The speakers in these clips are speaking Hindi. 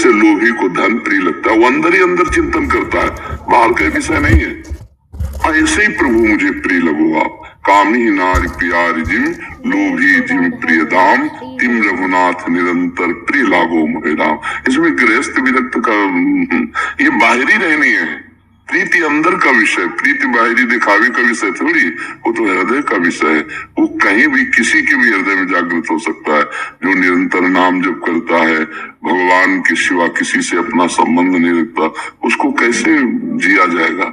जैसे लोभी को धन प्रिय लगता है, वो अंदर ही अंदर चिंतन करता है, बाहर का विषय नहीं है। ऐसे ही प्रभु मुझे प्रिय लगो आप। कामी नारी प्यारी जिम लोभी जिम प्रिय दाम तिम रघुनाथ निरंतर प्रिय लागो मोहे राम। इसमें गृहस्थ विरक्त का ये बाहरी रहनी है, प्रीति अंदर का विषय। प्रीति बाहरी दिखावे का विषय थोड़ी, वो तो हृदय का विषय है। वो कहीं भी किसी के भी हृदय में जागृत हो सकता है। जो निरंतर नाम जप करता है, भगवान के सिवा किसी से अपना संबंध नहीं रखता, उसको कैसे जिया जाएगा?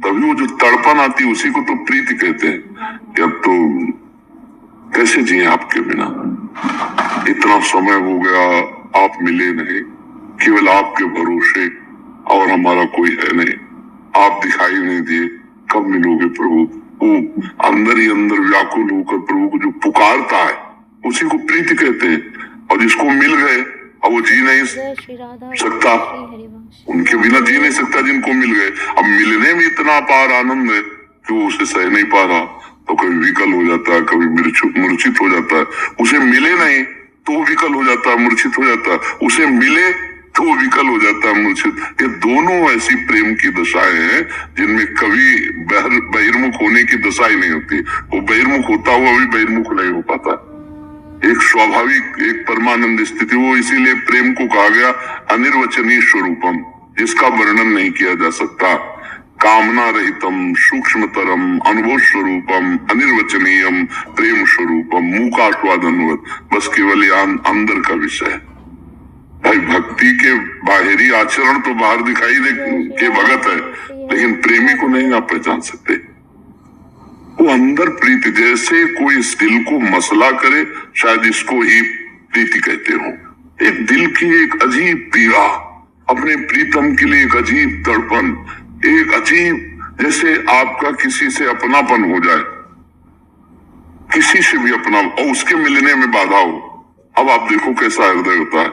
तभी वो जो तड़पन आती है उसी को तो प्रीति कहते हैं। कि अब तो कैसे जिए आपके बिना, इतना समय हो गया आप मिले नहीं, केवल आपके भरोसे, और हमारा कोई है नहीं, आप दिखाई नहीं दिए, कब मिलोगे प्रभु? वो अंदर ही अंदर व्याकुल होकर प्रभु को जो पुकारता है उसी को प्रीति कहते हैं। और जिसको मिल गए अब वो जी नहीं सकता, उनके बिना जी नहीं सकता जिनको मिल गए। अब मिलने में इतना अपार आनंद है कि वो उसे सह नहीं पा रहा, तो कभी विकल हो जाता है, कभी मूर्छित हो जाता है। उसे मिले नहीं तो वो विकल हो जाता है, मूर्छित हो जाता है, उसे मिले तो वो विकल हो जाता है, मूर्छित। ये दोनों ऐसी प्रेम की दशाएं हैं जिनमें कभी बहिर्मुख होने की दशा ही नहीं होती। वो बहिर्मुख होता हुआ भी बहिर्मुख नहीं हो पाता। एक स्वाभाविक, एक परमानंद स्थिति, वो इसीलिए प्रेम को कहा गया अनिर्वचनीय स्वरूपम, जिसका वर्णन नहीं किया जा सकता। कामना रहितम सूक्ष्मतरम अनुभव स्वरूपम अनिर्वचनीयम प्रेम स्वरूपम मूकास्वादनवत, बस केवल अंदर का विषय है। भाई भक्ति के बाहरी आचरण तो बाहर दिखाई दे के भगत है, लेकिन प्रेमी को नहीं आप पहचान सकते। वो अंदर प्रीति, जैसे कोई इस दिल को मसला करे, शायद इसको ही प्रीति कहते हो। एक दिल की एक अजीब पीड़ा, अपने प्रीतम के लिए एक अजीब तड़पन, एक अजीब, जैसे आपका किसी से अपनापन हो जाए, किसी से भी अपना, और उसके मिलने में बाधा हो। अब आप देखो कैसा हृदय होता है,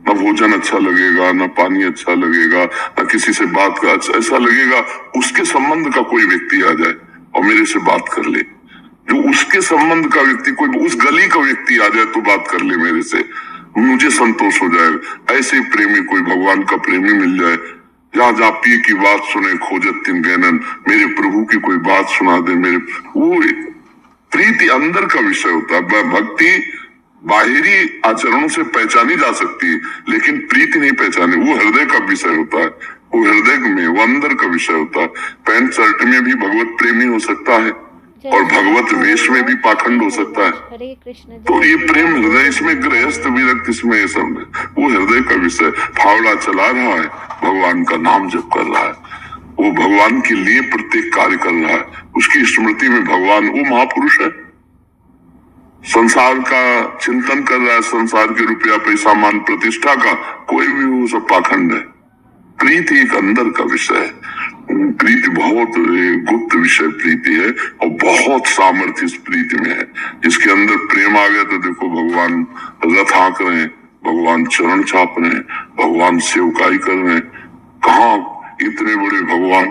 न भोजन अच्छा लगेगा, न पानी अच्छा लगेगा, न किसी से बात का अच्छा, ऐसा लगेगा उसके संबंध का कोई व्यक्ति आ जाए और मेरे से बात कर ले। जो उसके संबंध का व्यक्ति, कोई उस गली का व्यक्ति आ जाए तो बात कर ले मेरे से, मुझे संतोष हो जाएगा। ऐसे प्रेमी, कोई भगवान का प्रेमी मिल जाए, जहाँ जहाँ पिए की बात सुने खोजत तिन गैनन, मेरे प्रभु की कोई बात सुना दे मेरे, वो प्रीति अंदर का विषय होता है। भक्ति बाहरी आचरणों से पहचानी जा सकती है, लेकिन प्रीति नहीं पहचाने, वो हृदय का विषय होता है। वो हृदय में, वो अंदर का विषय होता है। पैंट शर्ट में भी भगवत प्रेमी हो सकता है और भगवत वेश में भी पाखंड हो सकता है। तो ये प्रेम हृदय, इसमें गृहस्थ विरक्त, इसमें ये सब वो हृदय का विषय। फावड़ा चला रहा है, भगवान का नाम जप कर रहा है, वो भगवान के लिए प्रत्येक कार्य कर रहा है, उसकी स्मृति में भगवान, वो महापुरुष है। संसार का चिंतन कर रहा है, संसार के रुपया पैसा मान प्रतिष्ठा का, कोई भी वो सब पाखंड है। प्रीति एक अंदर का विषय है। प्रीति बहुत गुप्त विषय प्रीति है, और बहुत सामर्थ्य इस प्रीति में है। जिसके अंदर प्रेम आ गया तो देखो भगवान रथ हाँक रहे हैं, भगवान चरण छाप रहे हैं, भगवान सेवकाई कर रहे हैं। कहाँ इतने बड़े भगवान,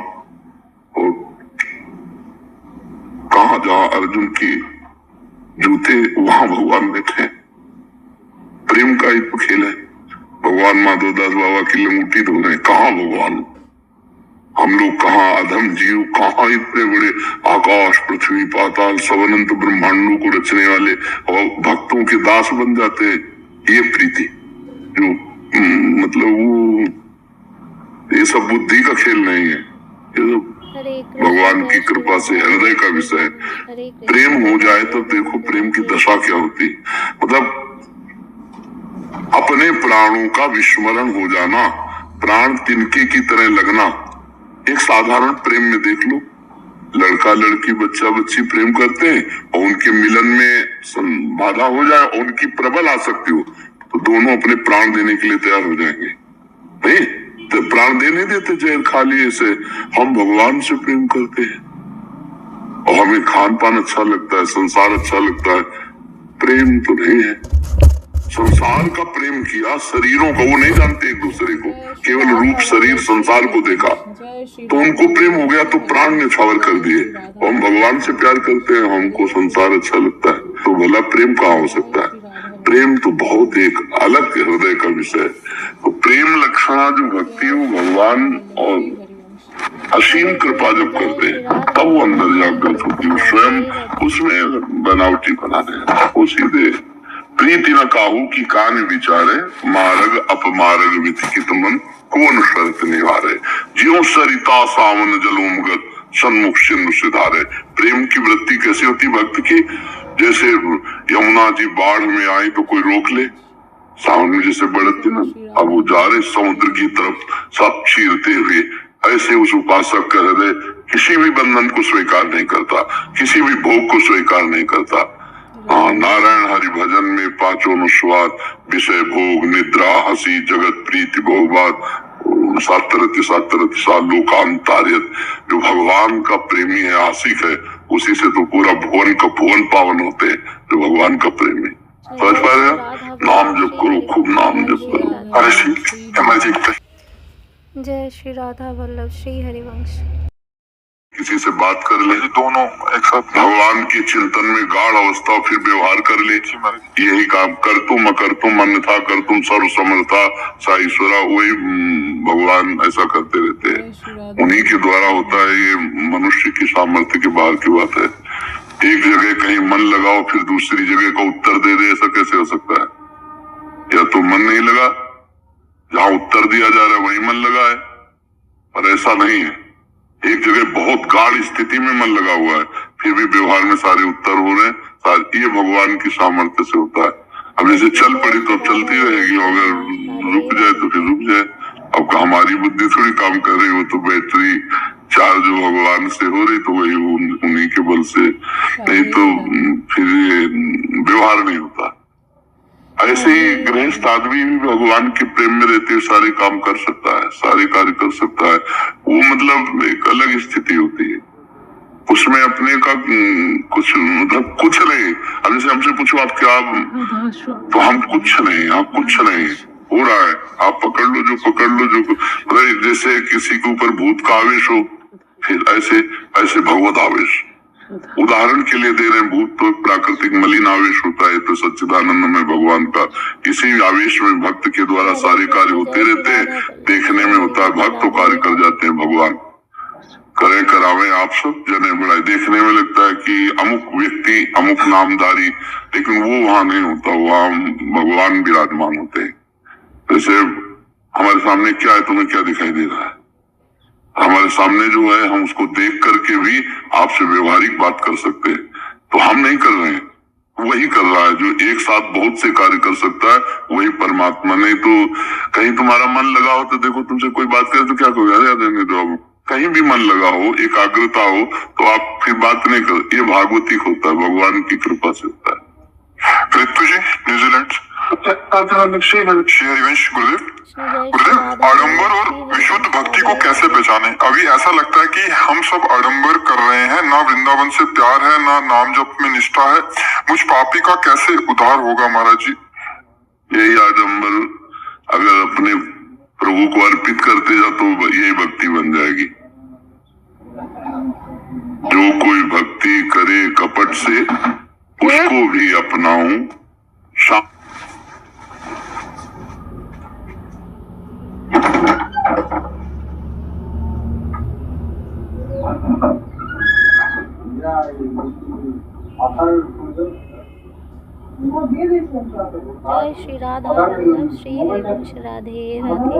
और कहाँ जहाँ अर्जुन की जूते वहां भगवान बैठे। प्रेम का ही तो खेल है। भगवान माधवदास बाबा की लंगूटी धो रहे, कहाँ भगवान? हम लोग कहाँ अधम जीव, कहाँ इतने बड़े आकाश पृथ्वी पाताल सब अनंत ब्रह्मांडों को रचने वाले, और भक्तों के दास बन जाते हैं। ये प्रीति जो मतलब वो, ये सब बुद्धि का खेल नहीं है, ये सब भगवान की कृपा से हृदय का विषय है। प्रेम हो जाए तो देखो प्रेम की दशा क्या होती, मतलब अपने प्राणों का विस्मरण हो जाना, प्राण तिनके की तरह लगना। एक साधारण प्रेम में देख लो, लड़का लड़की बच्चा बच्ची प्रेम करते हैं, और उनके मिलन में बाधा हो जाए और उनकी प्रबल आसक्ति हो, तो दोनों अपने प्राण देने के लिए तैयार हो जाएंगे। नहीं तो प्राण देने देते जहर खा लिए से। हम भगवान से प्रेम करते हैं और हमें खान पान अच्छा लगता है, संसार अच्छा लगता है, प्रेम तो नहीं है। संसार का प्रेम किया, शरीरों का, वो नहीं जानते एक दूसरे को, केवल रूप शरीर संसार को देखा तो उनको प्रेम हो गया, तो प्राण न्यौछावर कर दिए। हम भगवान से प्यार करते हैं, हमको संसार अच्छा लगता है, तो भला प्रेम कहाँ हो सकता है? प्रेम तो बहुत एक अलग हृदय का विषय है। तो प्रेम लक्षणा जो भक्ति है वो भगवान और असीम कृपा जब करते हैं तब वो अंदर जागृत होती है। स्वयं उसमें बनावटी बना रहे वो सीधे प्रीति न काहू की कान विचारे मार्ग अपमार्ग विधिकित मन कौन शर्त निवारे ज्यों सरिता सावन जलोमगत सन्मुख सिंधु सिधारे। प्रेम की वृत्ति कैसी होती भक्त की, जैसे यमुना जी बाढ़ में आई तो कोई रोक ले, सावन में जैसे बढ़ती ना, अब वो जा रहे समुद्र की तरफ सब चीरते हुए, ऐसे उस उपासक का हृदय किसी भी बंधन को स्वीकार नहीं करता, किसी भी भोग को स्वीकार नहीं करता। नारायण हरि भजन में पांचों अनुस्वाद विषय भोग निद्रा हंसी जगत प्रीति भोगवाद सातरति सातरति सालोकांतार्यत। जो भगवान का प्रेमी है आशिक है उसी से तो पूरा भुवन का भुवन पावन होते हैं, जो भगवान का प्रेमी। समझ पा रहे हैं? नाम जप करो, खूब नाम जप करो। जय श्री राधा वल्लभ श्री हरिवंश। किसी से बात कर ले, दोनों एक साथ भगवान की चिंतन में गाढ़ अवस्था, फिर व्यवहार कर ले, यही काम कर तुम अन्यथा कर तुम सर्व समर्था साईश्वरा। वही भगवान ऐसा करते रहते हैं, उन्हीं के द्वारा होता है। ये मनुष्य की सामर्थ्य के बाहर की बात है। एक जगह कहीं मन लगाओ फिर दूसरी जगह का उत्तर दे दे, ऐसा कैसे हो सकता है? या तो मन नहीं लगा, जहाँ उत्तर दिया जा रहा है वही मन लगा है, पर ऐसा नहीं है। एक जगह बहुत गाढ़ स्थिति में मन लगा हुआ है फिर भी व्यवहार में सारे उत्तर हो रहे हैं। ये भगवान की सामर्थ्य से होता है। अब जैसे चल पड़ी तो अब चलती रहेगी, अगर रुक जाए तो फिर रुक जाए। अब हमारी बुद्धि थोड़ी काम कर रही हो, तो बैटरी चार्ज जो भगवान से हो रही तो वही उन्हीं के बल से, नहीं तो फिर व्यवहार नहीं होता। ऐसे ही गृहस्थ आदमी भी भगवान के प्रेम में रहते हुए सारे काम कर सकता है, सारे कार्य कर सकता है। वो मतलब एक अलग स्थिति होती है, उसमें अपने का कुछ मतलब कुछ नहीं। अब जैसे हमसे पूछो आप क्या, तो हम कुछ नहीं, आप कुछ नहीं हो रहा है, आप पकड़ लो जो पकड़ लो जो, जैसे किसी के ऊपर भूत का आवेश हो, फिर ऐसे ऐसे भगवत आवेश। उदाहरण के लिए दे रहे हैं, भूत तो प्राकृतिक मलिन आवेश होता है, तो सच्चिदानंद में भगवान का इसी आवेश में भक्त के द्वारा सारे कार्य होते रहते हैं। देखने में होता है भक्त तो कार्य कर जाते हैं, भगवान करे करावे आप सब जने बढ़ाए। देखने में लगता है कि अमुक व्यक्ति अमुक नामधारी, लेकिन वो वहां नहीं होता, वहां भगवान विराजमान होते हैं। जैसे हमारे सामने क्या है, तुम्हें क्या दिखाई दे रहा है? हमारे सामने जो है हम उसको देख करके भी आपसे व्यवहारिक बात कर सकते हैं, तो हम नहीं कर रहे हैं, वही कर रहा है जो एक साथ बहुत से कार्य कर सकता है, वही परमात्मा। नहीं तो कहीं तुम्हारा मन लगा हो तो देखो तुमसे कोई बात करे तो क्या कहोगे, अरे देने दो। अब कहीं भी मन लगा हो, एकाग्रता हो, तो आप फिर बात नहीं कर। ये भागवतिक होता है, भगवान की कृपा से होता है। कृतु जी न्यूजीलैंड श्री हरिवंश। गुरुदेव, आडंबर और विशुद्ध भक्ति को कैसे पहचाने? अभी ऐसा लगता है कि हम सब आडंबर कर रहे हैं, ना वृंदावन से प्यार है, ना नाम जप में निष्ठा है। मुझ पापी का कैसे उद्धार होगा महाराज जी? यही आडंबर अगर अपने प्रभु को अर्पित करते जा तो यही भक्ति बन जाएगी। जो कोई भक्ति करे कपट से उसको भी अपनाऊं। जय श्री राधा वल्लभ श्री हरिवंश। राधे राधे।